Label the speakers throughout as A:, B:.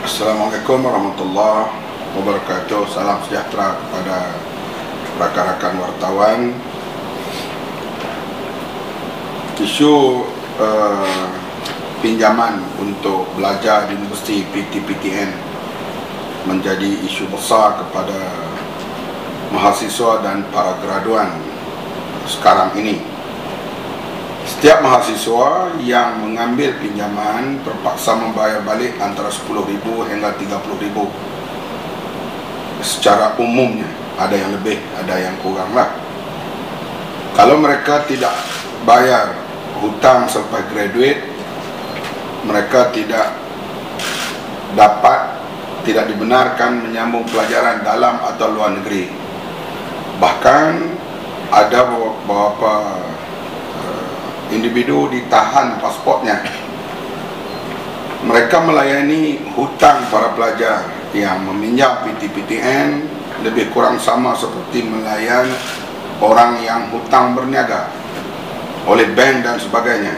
A: Assalamualaikum warahmatullahi wabarakatuh. Salam sejahtera kepada rakan-rakan wartawan. Isu pinjaman untuk belajar di Universiti PTPTN menjadi isu besar kepada mahasiswa dan para graduan sekarang ini. Setiap mahasiswa yang mengambil pinjaman terpaksa membayar balik antara 10,000 hingga 30,000. Secara umumnya, ada yang lebih, ada yang kurang lah. Kalau mereka tidak bayar hutang sampai graduate, mereka tidak dibenarkan menyambung pelajaran dalam atau luar negeri. Bahkan ada beberapa individu ditahan pasportnya. Mereka melayani hutang para pelajar yang meminjam PTPTN lebih kurang sama seperti melayan orang yang hutang berniaga oleh bank dan sebagainya.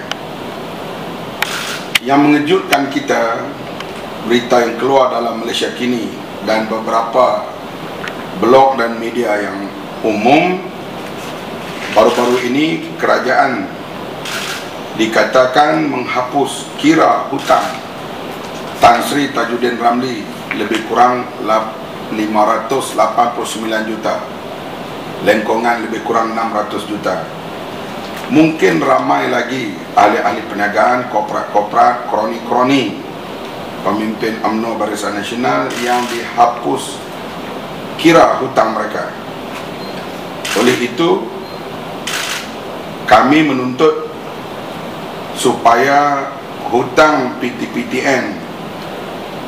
A: Yang mengejutkan kita, berita yang keluar dalam Malaysia kini dan beberapa blog dan media yang umum, baru-baru ini kerajaan dikatakan menghapus kira hutang Tan Sri Tajuddin Ramli lebih kurang 589 juta, lengkongan lebih kurang 600 juta. Mungkin ramai lagi ahli-ahli perniagaan, korporat, kroni-kroni, pemimpin UMNO Barisan Nasional yang dihapus kira hutang mereka. Oleh itu, kami menuntut supaya hutang PTPTN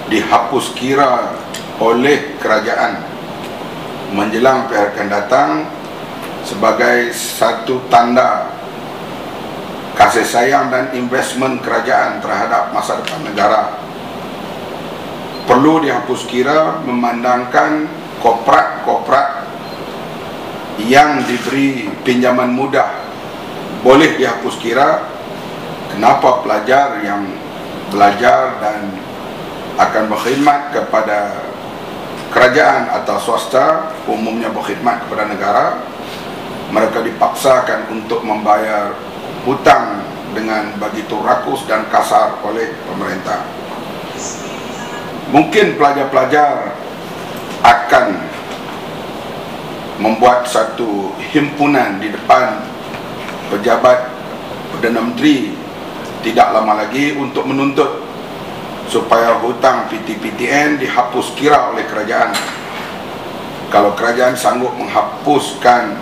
A: dihapus kira oleh kerajaan menjelang PRK akan datang sebagai satu tanda kasih sayang dan investmen kerajaan terhadap masa depan negara. Perlu dihapus kira memandangkan korporat yang diberi pinjaman mudah boleh dihapus kira. Kenapa pelajar yang belajar dan akan berkhidmat kepada kerajaan atau swasta, umumnya berkhidmat kepada negara, mereka dipaksakan untuk membayar hutang dengan begitu rakus dan kasar oleh pemerintah. Mungkin pelajar-pelajar akan membuat satu himpunan di depan pejabat Perdana Menteri tidak lama lagi untuk menuntut supaya hutang PTPTN dihapus kira oleh kerajaan. Kalau kerajaan sanggup menghapuskan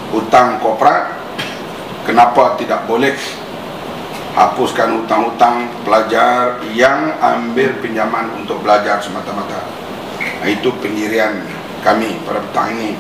A: hutang korporat, kenapa tidak boleh hapuskan hutang-hutang pelajar yang ambil pinjaman untuk belajar semata-mata? Itu pendirian kami pada petang ini.